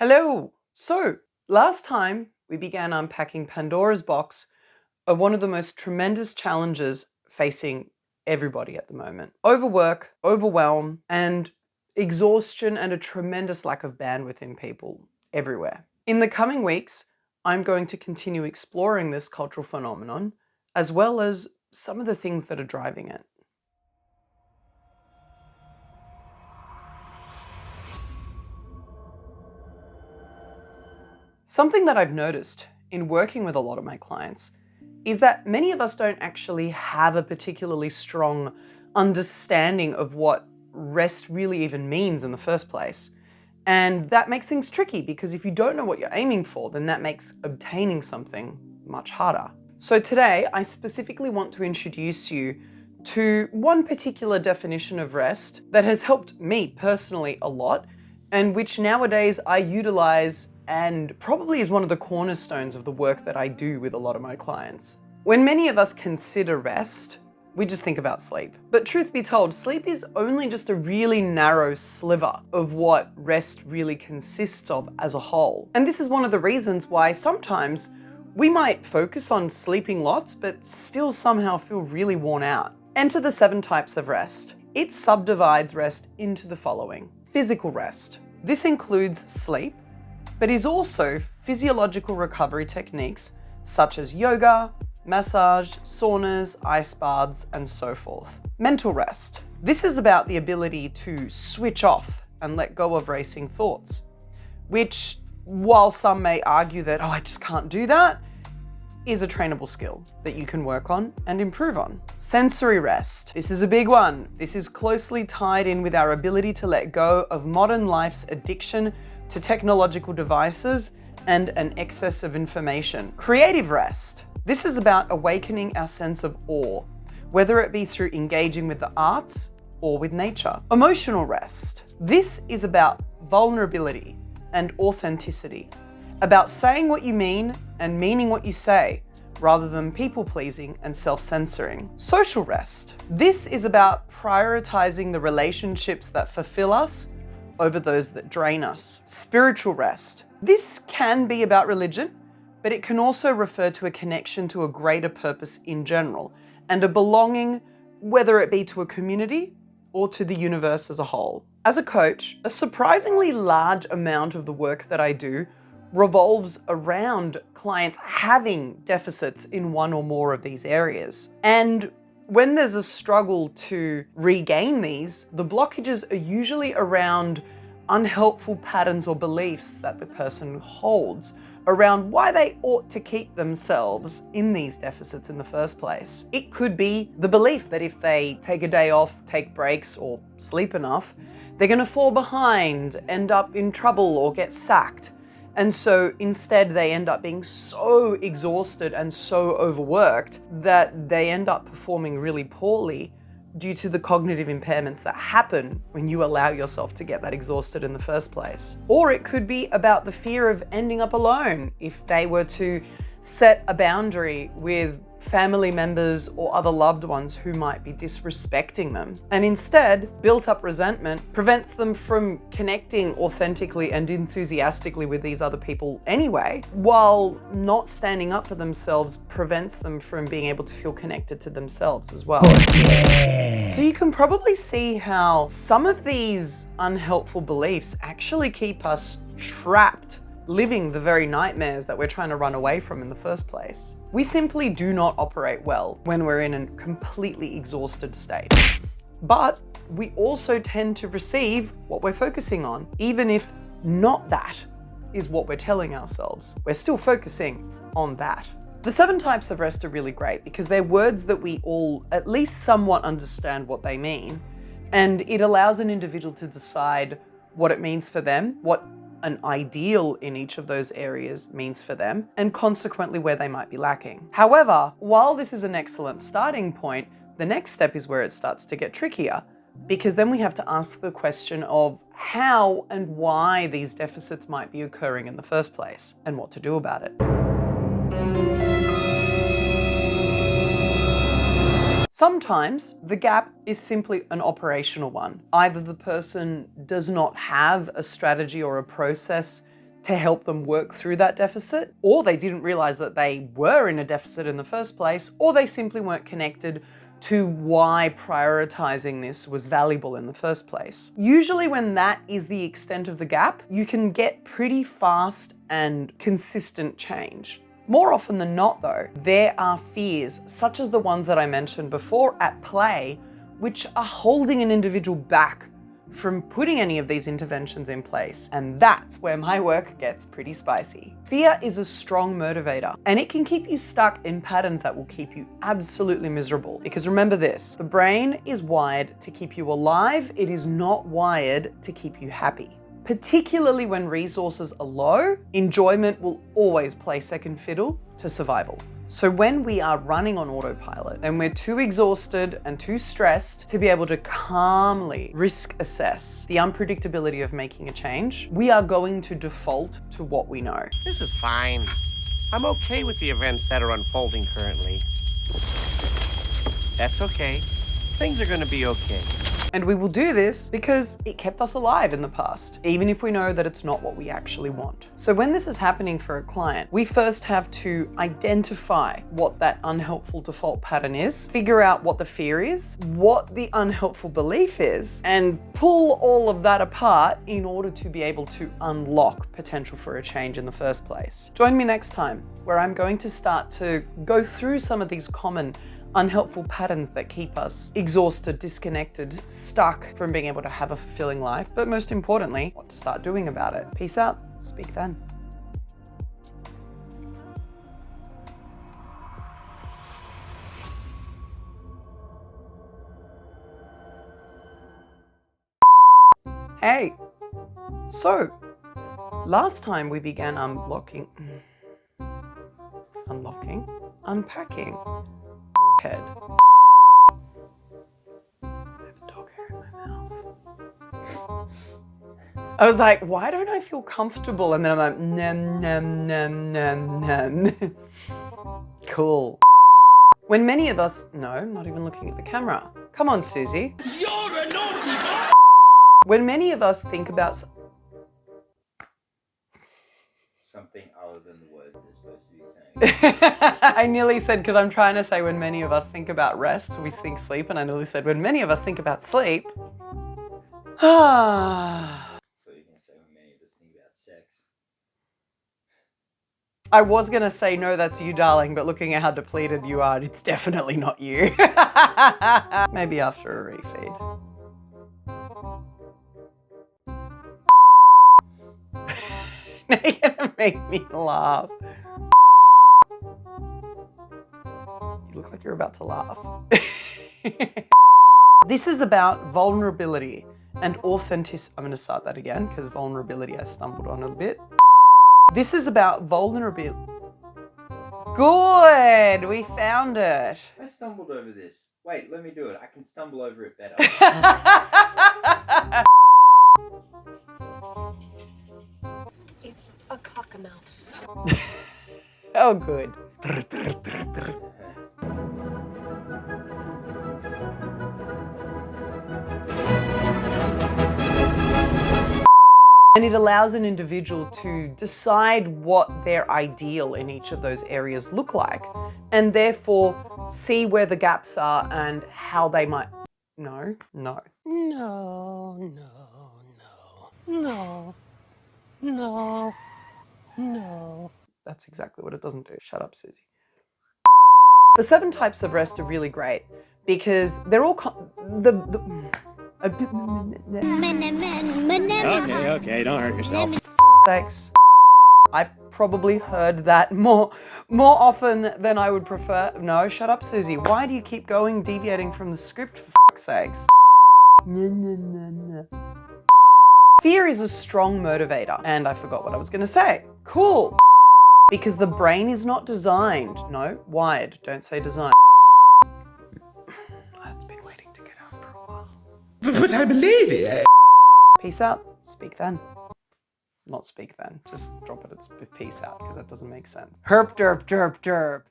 Hello! So, last time we began unpacking Pandora's box of one of the most tremendous challenges facing everybody at the moment. Overwork, overwhelm, and exhaustion, and a tremendous lack of bandwidth in people everywhere. In the coming weeks, I'm going to continue exploring this cultural phenomenon, as well as some of the things that are driving it. Something that I've noticed in working with a lot of my clients is that many of us don't actually have a particularly strong understanding of what rest really even means in the first place. And that makes things tricky because if you don't know what you're aiming for, then that makes obtaining something much harder. So today, I specifically want to introduce you to one particular definition of rest that has helped me personally a lot, and which nowadays I utilize and probably is one of the cornerstones of the work that I do with a lot of my clients. When many of us consider rest, we just think about sleep. But truth be told, sleep is only just a really narrow sliver of what rest really consists of as a whole. And this is one of the reasons why sometimes we might focus on sleeping lots, but still somehow feel really worn out. Enter the 7 types of rest. It subdivides rest into the following. Physical rest. This includes sleep, but is also physiological recovery techniques such as yoga, massage, saunas, ice baths, and so forth. Mental rest. This is about the ability to switch off and let go of racing thoughts, which, while some may argue that, I just can't do that, is a trainable skill that you can work on and improve on. Sensory rest. This is a big one. This is closely tied in with our ability to let go of modern life's addiction to technological devices and an excess of information. Creative rest. This is about awakening our sense of awe, whether it be through engaging with the arts or with nature. Emotional rest. This is about vulnerability and authenticity, about saying what you mean and meaning what you say, rather than people-pleasing and self-censoring. Social rest. This is about prioritizing the relationships that fulfill us over those that drain us. Spiritual rest. This can be about religion, but it can also refer to a connection to a greater purpose in general, and a belonging, whether it be to a community or to the universe as a whole. As a coach, a surprisingly large amount of the work that I do revolves around clients having deficits in one or more of these areas. And when there's a struggle to regain these, the blockages are usually around unhelpful patterns or beliefs that the person holds around why they ought to keep themselves in these deficits in the first place. It could be the belief that if they take a day off, take breaks, or sleep enough, they're going to fall behind, end up in trouble, or get sacked. And so instead they end up being so exhausted and so overworked that they end up performing really poorly due to the cognitive impairments that happen when you allow yourself to get that exhausted in the first place. Or it could be about the fear of ending up alone if they were to set a boundary with family members or other loved ones who might be disrespecting them. And instead, built-up resentment prevents them from connecting authentically and enthusiastically with these other people anyway, while not standing up for themselves prevents them from being able to feel connected to themselves as well. So you can probably see how some of these unhelpful beliefs actually keep us trapped, living the very nightmares that we're trying to run away from in the first place. We simply do not operate well when we're in a completely exhausted state. But we also tend to receive what we're focusing on, even if not that is what we're telling ourselves. We're still focusing on that. The 7 types of rest are really great because they're words that we all at least somewhat understand what they mean, and it allows an individual to decide what it means for them, what an ideal in each of those areas means for them, and consequently where they might be lacking. However, while this is an excellent starting point, the next step is where it starts to get trickier, because then we have to ask the question of how and why these deficits might be occurring in the first place, and what to do about it. Sometimes the gap is simply an operational one. Either the person does not have a strategy or a process to help them work through that deficit, or they didn't realize that they were in a deficit in the first place, or they simply weren't connected to why prioritizing this was valuable in the first place. Usually when that is the extent of the gap, you can get pretty fast and consistent change. More often than not though, there are fears, such as the ones that I mentioned before, at play, which are holding an individual back from putting any of these interventions in place. And that's where my work gets pretty spicy. Fear is a strong motivator, and it can keep you stuck in patterns that will keep you absolutely miserable. Because remember this, the brain is wired to keep you alive. It is not wired to keep you happy. Particularly when resources are low, enjoyment will always play second fiddle to survival. So when we are running on autopilot and we're too exhausted and too stressed to be able to calmly risk assess the unpredictability of making a change, we are going to default to what we know. This is fine. I'm okay with the events that are unfolding currently. That's okay. Things are gonna be okay. And we will do this because it kept us alive in the past, even if we know that it's not what we actually want. So when this is happening for a client, we first have to identify what that unhelpful default pattern is, figure out what the fear is, what the unhelpful belief is, and pull all of that apart in order to be able to unlock potential for a change in the first place. Join me next time, where I'm going to start to go through some of these common unhelpful patterns that keep us exhausted, disconnected, stuck from being able to have a fulfilling life, but most importantly, what to start doing about it. Peace out. Speak then. Hey, so last time we began unpacking. Head. I have a dog hair in my mouth. I was like, why don't I feel comfortable? And then I'm like, nom. Cool. When many of us, no, not even looking at the camera. Come on, Susie. You're a naughty boy! When many of us think about something other than the words they're supposed to be saying. I nearly said, because I'm trying to say when many of us think about rest, we think sleep, and I nearly said when many of us think about sleep. So you can say when many of us think about sex. I was going to say, no, that's you, darling, but looking at how depleted you are, it's definitely not you. Maybe after a refeed. Now you're gonna make me laugh. You look like you're about to laugh. This is about vulnerability and authenticity. I'm gonna start that again because vulnerability I stumbled on a bit. This is about vulnerability. Good, we found it. I stumbled over this. Wait, let me do it. I can stumble over it better. It's a cockamouse. Oh, good. And it allows an individual to decide what their ideal in each of those areas look like, and therefore see where the gaps are and how they might. No. That's exactly what it doesn't do. Shut up, Susie. The 7 types of rest are really great because they're all Okay, don't hurt yourself. Thanks. I've probably heard that more often than I would prefer. No, shut up, Susie. Why do you keep deviating from the script, for fuck's sakes? Fear is a strong motivator. And I forgot what I was going to say. Cool. Because the brain is not designed. No, wired. Don't say designed. That's been waiting to get out for a while. But I believe it. Peace out. Speak then. Not speak then. Just drop it. It's peace out because that doesn't make sense. Herp, derp, derp, derp.